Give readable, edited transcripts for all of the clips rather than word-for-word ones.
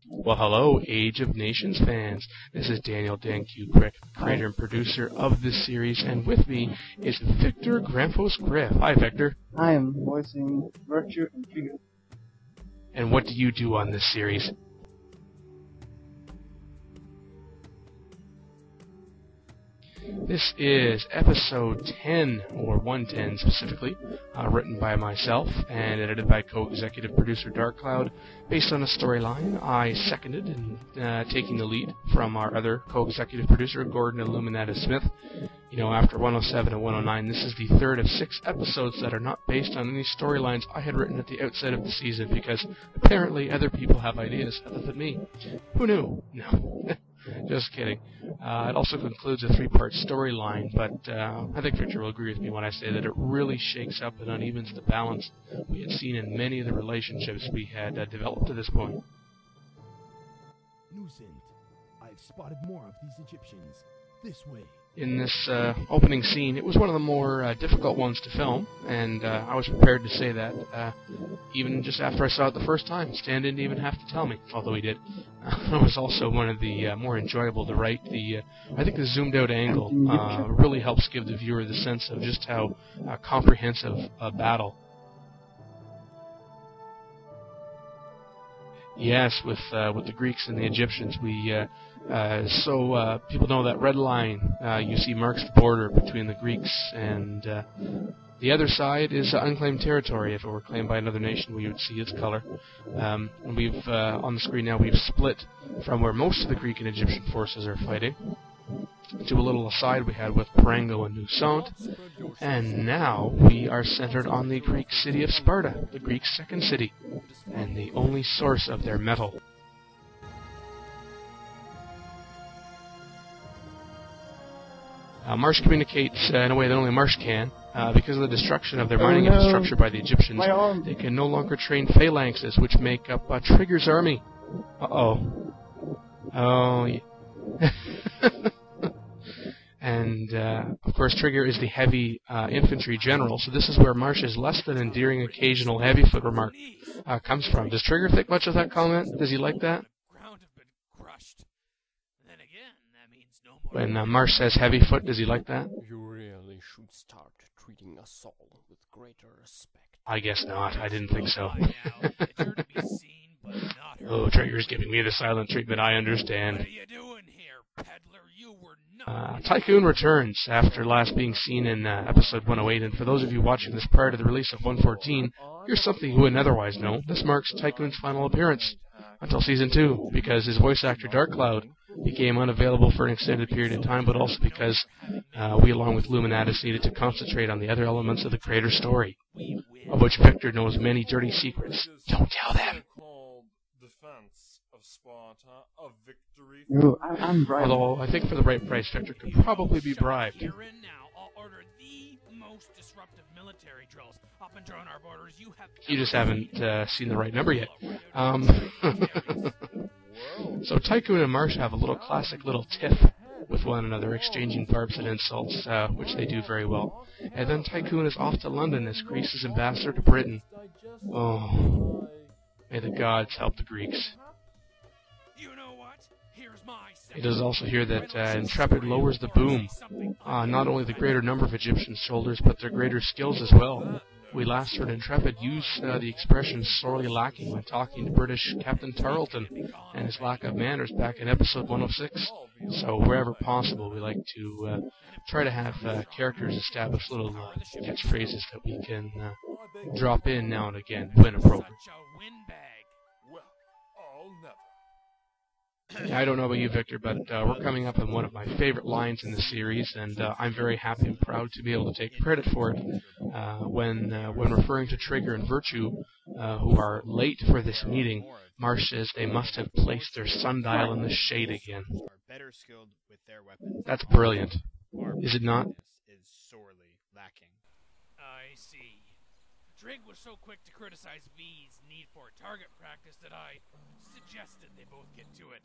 Well, hello, Age of Nations fans. This is DanQ, creator and producer of this series, and with me is Viktor Gramphos Griph. Hi, Viktor. I am voicing Virtue and Trigger. And what do you do on this series? This is episode 10, or 110 specifically, written by myself and edited by co-executive producer DarkCloud, based on a storyline I seconded in taking the lead from our other co-executive producer, Gordon Illuminatus Smith. You know, after 107 and 109, this is the third of 6 episodes that are not based on any storylines I had written at the outset of the season, because apparently other people have ideas other than me. Who knew? No. Just kidding. It also concludes a 3-part storyline, but I think Victor will agree with me when I say that it really shakes up and unevens the balance we had seen in many of the relationships we had developed to this point. Lucent, I've spotted more of these Egyptians. This way. In this opening scene, it was one of the more difficult ones to film, and I was prepared to say that even just after I saw it the first time. Stan didn't even have to tell me, although he did. It was also one of the more enjoyable to write. I think the zoomed-out angle really helps give the viewer the sense of just how comprehensive a battle. Yes, with the Greeks and the Egyptians, so people know that red line you see marks the border between the Greeks and the other side is unclaimed territory. If it were claimed by another nation, we would see its color. And we've on the screen now we've split from where most of the Greek and Egyptian forces are fighting to a little aside we had with Parango and Nusant, and now we are centered on the Greek city of Sparta, the Greek second city, and the only source of their metal. Marsh communicates in a way that only Marsh can. Because of the destruction of their mining infrastructure by the Egyptians, they can no longer train phalanxes, which make up Trigger's army. Uh-oh. Oh, yeah. And, of course, Trigger is the heavy infantry general, so this is where Marsh's less than endearing occasional heavyfoot remark comes from. Does Trigger think much of that comment? Does he like that? When Marsh says heavyfoot, does he like that? You really should start treating us all with greater respect. I guess not. I didn't think so. Oh, Trigger's giving me the silent treatment. I understand. What are you doing here, peddler? You were Tycoon returns after last being seen in episode 108, and for those of you watching this prior to the release of 114, here's something you wouldn't otherwise know. This marks Tycoon's final appearance until Season 2, because his voice actor Darkcloud became unavailable for an extended period of time, but also because we, along with Luminatus, needed to concentrate on the other elements of the creator's story, of which Viktor knows many dirty secrets. Don't tell them! Ooh, I'm bribed. Although, I think for the right price, Viktor could probably be bribed. Here and now, I'll order the most disruptive military drills up and down our borders. You just haven't seen the right number yet. So Tycoon and Marsh have a little classic little tiff with one another, exchanging barbs and insults, which they do very well. And then Tycoon is off to London as Greece's ambassador to Britain. Oh, may the gods help the Greeks. You know what? Here's my It is also here that Intrepid lowers the boom. Not only the greater number of Egyptian soldiers, but their greater skills as well. We last heard Intrepid use the expression sorely lacking when talking to British Captain Tarleton and his lack of manners back in episode 106. So wherever possible, we like to try to have characters establish little catchphrases that we can drop in now and again when appropriate. I don't know about you, Viktor, but we're coming up on one of my favorite lines in the series, and I'm very happy and proud to be able to take credit for it when referring to Trigger and Virtue, who are late for this meeting. Marsh says they must have placed their sundial in the shade again. That's brilliant, is it not? I see. Trig was so quick to criticize V's need for target practice that I suggested they both get to it.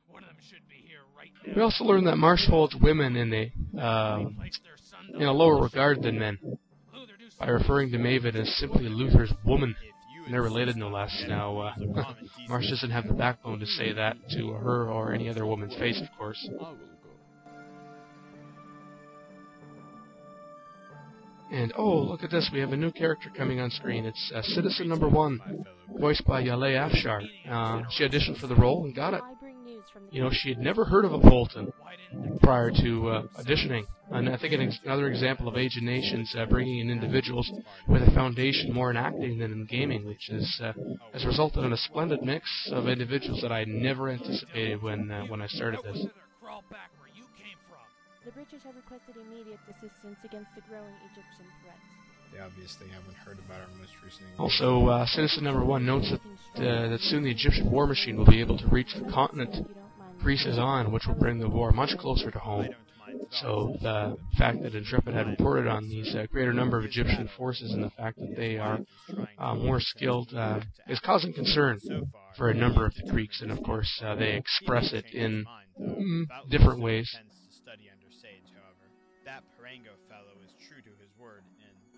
One of them should be here right now. We also learned that Marsh holds women in a lower regard than men, by referring to Maven as simply Luther's woman. and they're related no less. Now, Marsh doesn't have the backbone to say that to her or any other woman's face, of course. I will go. And, oh, look at this, we have a new character coming on screen. It's Citizen number 1, voiced by Yale Afshar. She auditioned for the role and got it. You know, she had never heard of a Bolton prior to auditioning. And I think another example of Age of Nations bringing in individuals with a foundation more in acting than in gaming, which has resulted in a splendid mix of individuals that I never anticipated when I started this. The British have requested immediate assistance against the growing Egyptian threat. They obviously haven't heard about our most recent invasion. Also, Citizen number 1 notes that soon the Egyptian war machine will be able to reach the continent Greece is on, which will bring the war much closer to home. So the fact that Intrepid had reported on these greater number of Egyptian forces and the fact that they are more skilled is causing concern for a number of the Greeks, and of course they express it in different ways.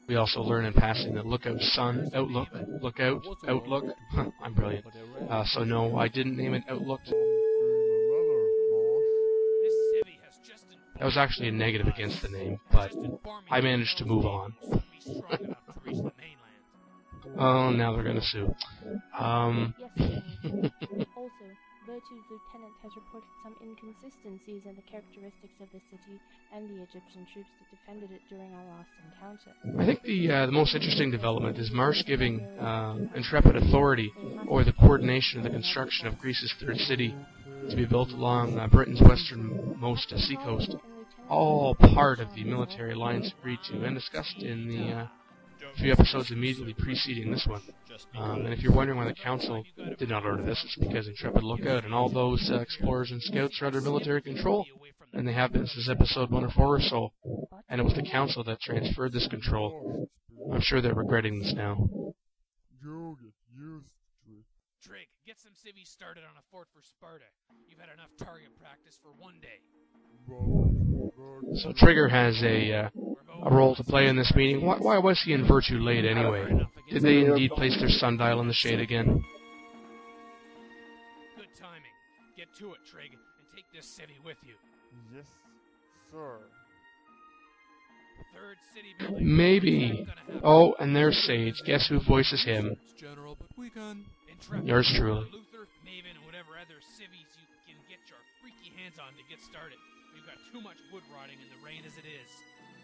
We also learn in passing that look out sun, outlook, look out, outlook. I'm brilliant. So no, I didn't name it Outlook. That was actually a negative against the name, but I managed to move on. Oh, now they're gonna sue. Also, Virtue's lieutenant has reported some inconsistencies in the characteristics of the city and the Egyptian troops that defended it during our last encounter. I think the most interesting development is Marsh giving Intrepid authority over the coordination of the construction of Greece's third city to be built along Britain's westernmost seacoast. All part of the military alliance agreed to and discussed in the few episodes immediately preceding this one. And if you're wondering why the Council did not order this, it's because Intrepid Lookout and all those explorers and scouts are under military control, and they have been since episode 1 or 4 or so. And it was the Council that transferred this control. I'm sure they're regretting this now. Trig, get some civvies started on a fort for Sparta. You've had enough target practice for one day. So Trigger has a role to play in this meeting. Why was he in Virtue late anyway? Did they indeed place their sundial in the shade again? Good timing. Get to it, Trig, and take this civvy with you. Yes, sir. Third city building. Maybe. Oh, and there's Sage. Guess who voices him? General, but we can. Intrepid, Yours truly. Luther, Maven, and whatever other civvies you can get your freaky hands on to get started. We've got too much wood rotting in the rain as it is.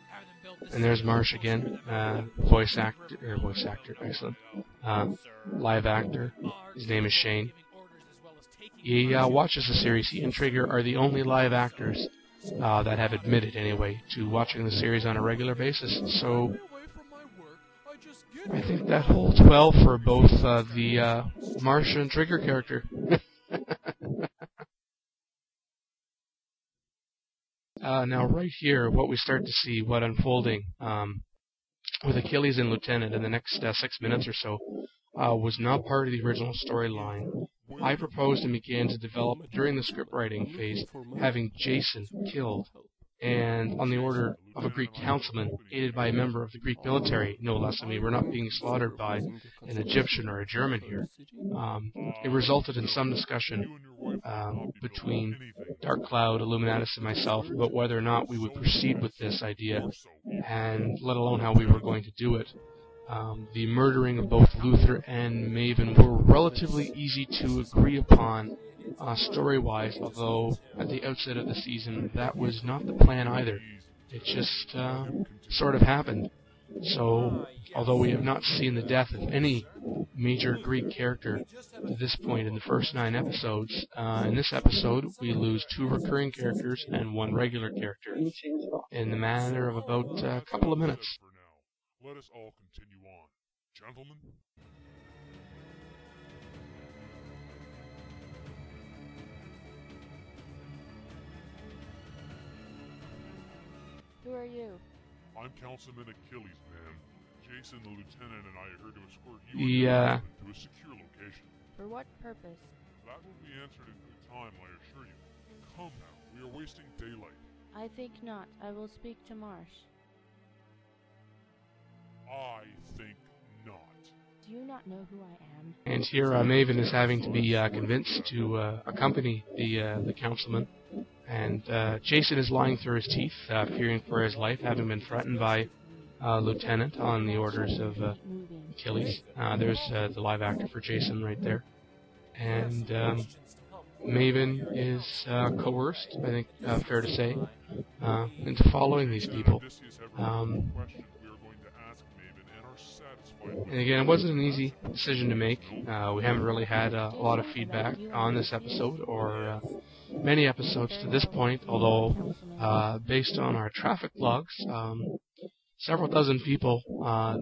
Have them build this. And there's Marsh again, voice actor, excellent. Live actor. His name is Shane. He watches the series. He and Trigger are the only live actors that have admitted, anyway, to watching the series on a regular basis. So I think that holds well for both the Marsh and Trigger character. Now, right here, what we start to see, what unfolding with Achilles and Lieutenant in the next 6 minutes or so, was not part of the original storyline. I proposed and began to develop during the scriptwriting phase, having Jason killed, and on the order of a Greek councilman, aided by a member of the Greek military, no less. I mean, we're not being slaughtered by an Egyptian or a German here. It resulted in some discussion between Dark Cloud, Illuminatus, and myself about whether or not we would proceed with this idea, and let alone how we were going to do it. The murdering of both Luther and Maven were relatively easy to agree upon story-wise, although at the outset of the season that was not the plan either. It just sort of happened. So, although we have not seen the death of any major Greek character to this point in the first 9 episodes, in this episode we lose 2 recurring characters and 1 regular character in the matter of about a couple of minutes. Let us all continue on. Gentlemen? Who are you? I'm Councilman Achilles, ma'am. Jason, the lieutenant, and I are here to escort you and to a secure location. For what purpose? That will be answered in good time, I assure you. Come now, we are wasting daylight. I think not. I will speak to Marsh. I think not. Do you not know who I am? And here Maven is having to be convinced to accompany the councilman. And Jason is lying through his teeth, fearing for his life, having been threatened by Lieutenant on the orders of Achilles. There's the live actor for Jason right there. And Maven is coerced, I think, fair to say, into following these people. And again, it wasn't an easy decision to make. We haven't really had a lot of feedback on this episode, or many episodes to this point, although based on our traffic logs, several dozen people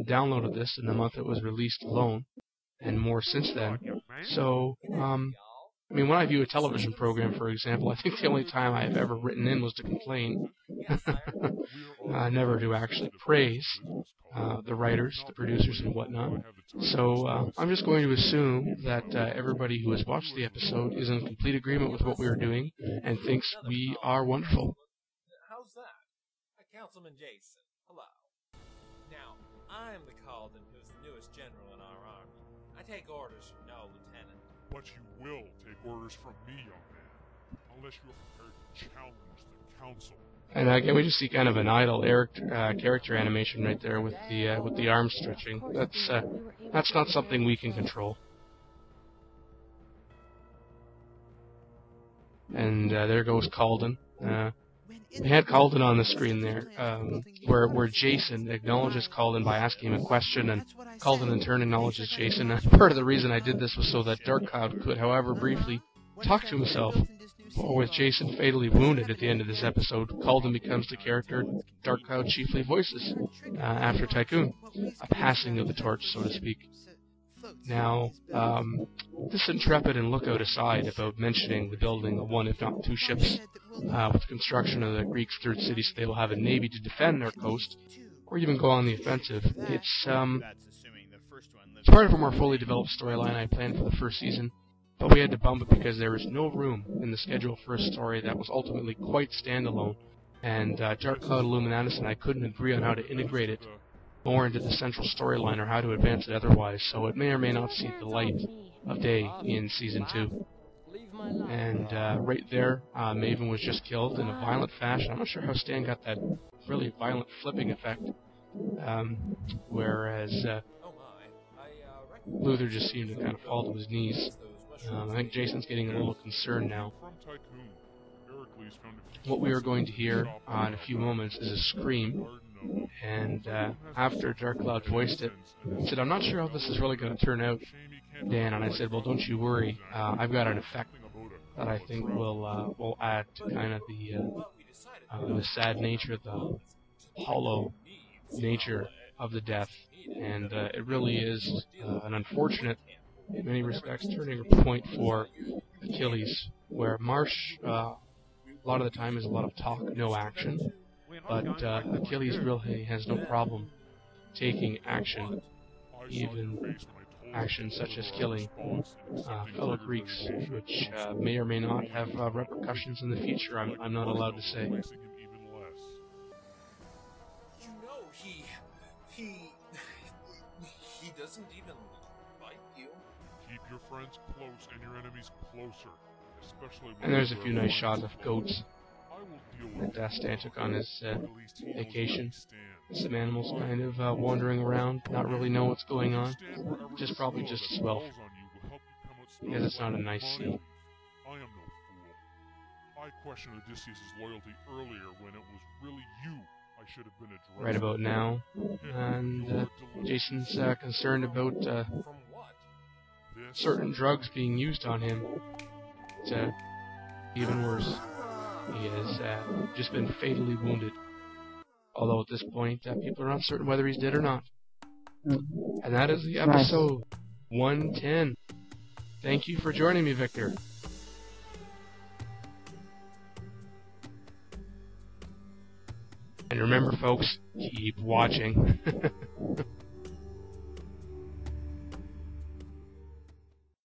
downloaded this in the month it was released alone, and more since then. So, I mean, when I view a television program, for example, I think the only time I've ever written in was to complain. Never to actually praise the writers, the producers, and whatnot. So I'm just going to assume that everybody who has watched the episode is in complete agreement with what we are doing and thinks we are wonderful. How's that? Councilman Jason, hello. Now, I'm the CALDEN who's the newest general in our army. I take orders from no lieutenant. But you will take orders from me, young man, unless you are prepared to challenge the council. And again, we just see kind of an idle character animation right there with the arm stretching. That's not something we can control. And there goes CALDEN. We had CALDEN on the screen there, where Jason acknowledges CALDEN by asking him a question, and CALDEN in turn acknowledges Jason. And part of the reason I did this was so that Dark Cloud could, however briefly, talk to himself. Or with Jason fatally wounded at the end of this episode, CALDEN becomes the character Dark Cloud chiefly voices after Tycoon, a passing of the torch, so to speak. Now, this Intrepid and Lookout aside about mentioning the building of one, if not two ships, with the construction of the Greeks' third city so they will have a navy to defend their coast, or even go on the offensive, it's part of a more fully developed storyline I planned for the first season. But we had to bump it because there was no room in the schedule for a story that was ultimately quite standalone, and Dark Cloud Illuminatus and I couldn't agree on how to integrate it more into the central storyline or how to advance it otherwise, so it may or may not see the light of day in Season 2. And right there, Maven was just killed in a violent fashion. I'm not sure how Stan got that really violent flipping effect, whereas Luther just seemed to kind of fall to his knees. I think Jason's getting a little concerned now. What we are going to hear in a few moments is a scream, and after Dark Cloud voiced it, he said, "I'm not sure how this is really going to turn out, Dan," and I said, "Well, don't you worry, I've got an effect that I think will add to kind of the sad nature, the hollow nature of the death, and it really is an unfortunate, in many respects, turning point for Achilles, where Marsh, a lot of the time, is a lot of talk, no action, but Achilles really has no problem taking action, even action such as killing fellow Greeks, which may or may not have repercussions in the future. I'm not allowed to say. You know, he doesn't even like you. Keep your friends close and your enemies closer, especially when And there's a few nice shots of goats I will deal with that Stan took on his vacation. stand. Some animals kind of wandering around, not really know what's going on, which is probably just as well, because it's not a nice scene. I am no fool. I questioned Odysseus' loyalty earlier when it was really you I should have been addressing. Right about now, and Jason's concerned about From what? certain drugs being used on him. It's even worse. He has just been fatally wounded. Although at this point, people are uncertain whether he's dead or not. And that is the episode 110. Thank you for joining me, Victor. And remember, folks, keep watching.